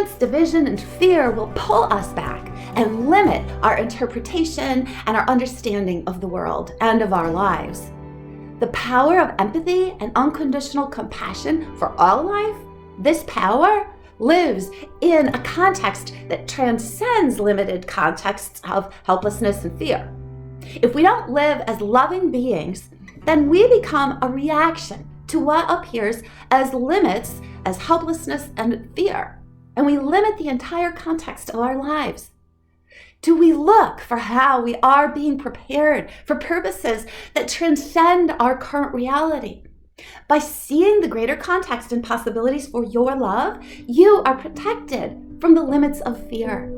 Ignorance, division, and fear will pull us back and limit our interpretation and our understanding of the world and of our lives. The power of empathy and unconditional compassion for all life, this power lives in a context that transcends limited contexts of helplessness and fear. If we don't live as loving beings, then we become a reaction to what appears as limits, as helplessness and fear, and we limit the entire context of our lives. Do we look for how we are being prepared for purposes that transcend our current reality? By seeing the greater context and possibilities for your love, you are protected from the limits of fear.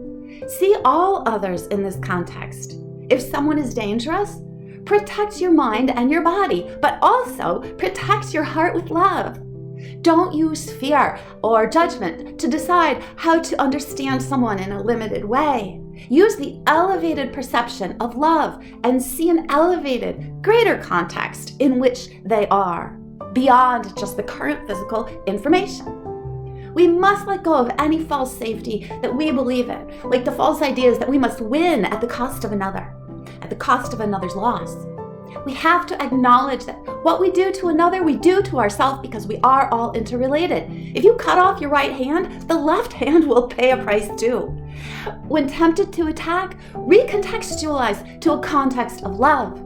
See all others in this context. If someone is dangerous, protect your mind and your body, but also protect your heart with love. Don't use fear or judgment to decide how to understand someone in a limited way. Use the elevated perception of love and see an elevated, greater context in which they are, beyond just the current physical information. We must let go of any false safety that we believe in, like the false ideas that we must win at the cost of another, at the cost of another's loss. We have to acknowledge that what we do to another, we do to ourselves because we are all interrelated. If you cut off your right hand, the left hand will pay a price too. When tempted to attack, recontextualize to a context of love.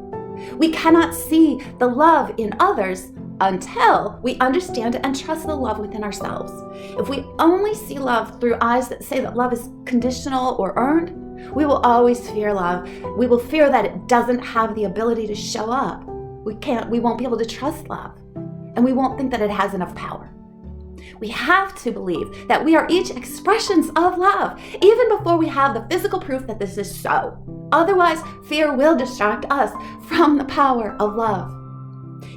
We cannot see the love in others until we understand and trust the love within ourselves. If we only see love through eyes that say that love is conditional or earned, we will always fear love. We will fear that it doesn't have the ability to show up. We won't be able to trust love, and we won't think that it has enough power. We have to believe that we are each expressions of love, even before we have the physical proof that this is so. Otherwise, fear will distract us from the power of love.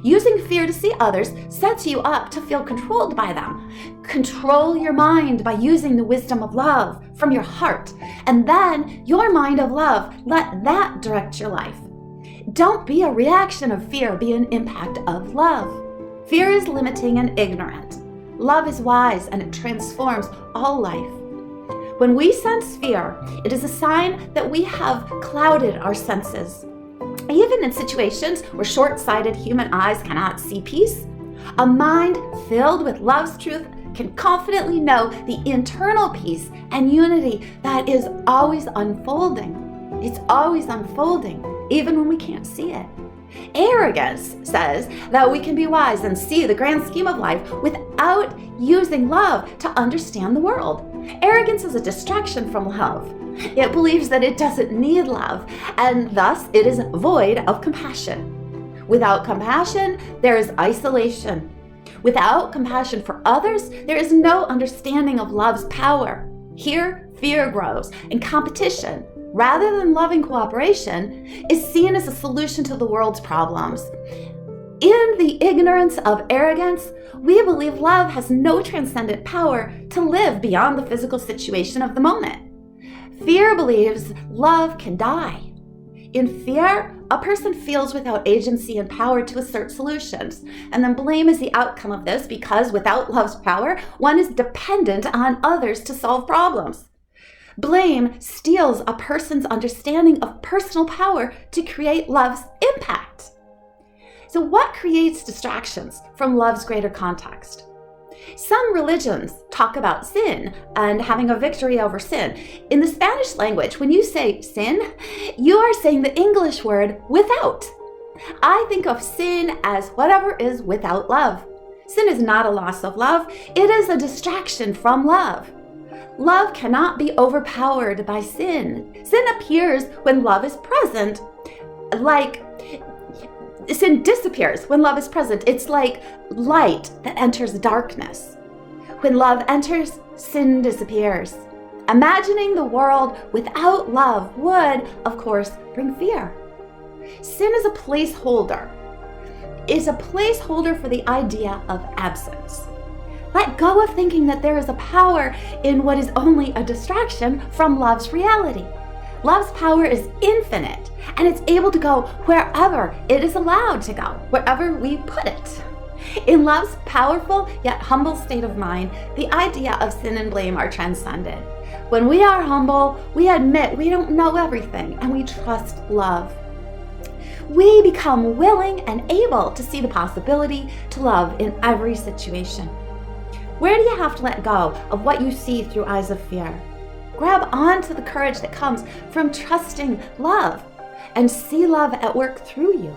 Using fear to see others sets you up to feel controlled by them. Control your mind by using the wisdom of love from your heart, and then your mind of love, let that direct your life. Don't be a reaction of fear, be an impact of love. Fear is limiting and ignorant. Love is wise and it transforms all life. When we sense fear, it is a sign that we have clouded our senses. Even in situations where short-sighted human eyes cannot see peace, a mind filled with love's truth can confidently know the internal peace and unity that is always unfolding. It's always unfolding, even when we can't see it. Arrogance says that we can be wise and see the grand scheme of life without using love to understand the world. Arrogance is a distraction from love. It believes that it doesn't need love, and thus it is void of compassion. Without compassion, there is isolation. Without compassion for others, there is no understanding of love's power. Here, fear grows, and competition, rather than loving cooperation, is seen as a solution to the world's problems. In the ignorance of arrogance, we believe love has no transcendent power to live beyond the physical situation of the moment. Fear believes love can die. In fear, a person feels without agency and power to assert solutions, and then blame is the outcome of this because without love's power, one is dependent on others to solve problems. Blame steals a person's understanding of personal power to create love's impact. So what creates distractions from love's greater context? Some religions talk about sin and having a victory over sin. In the Spanish language, when you say sin, you are saying the English word without. I think of sin as whatever is without love. Sin is not a loss of love. It is a distraction from love. Love cannot be overpowered by sin. Sin appears when love is present, like sin disappears when love is present. It's like light that enters darkness. When love enters, sin disappears. Imagining the world without love would, of course, bring fear. Sin is a placeholder. It's a placeholder for the idea of absence. Let go of thinking that there is a power in what is only a distraction from love's reality. Love's power is infinite, and it's able to go wherever it is allowed to go, wherever we put it. In love's powerful yet humble state of mind, the idea of sin and blame are transcended. When we are humble, we admit we don't know everything and we trust love. We become willing and able to see the possibility to love in every situation. Where do you have to let go of what you see through eyes of fear? Grab onto the courage that comes from trusting love and see love at work through you.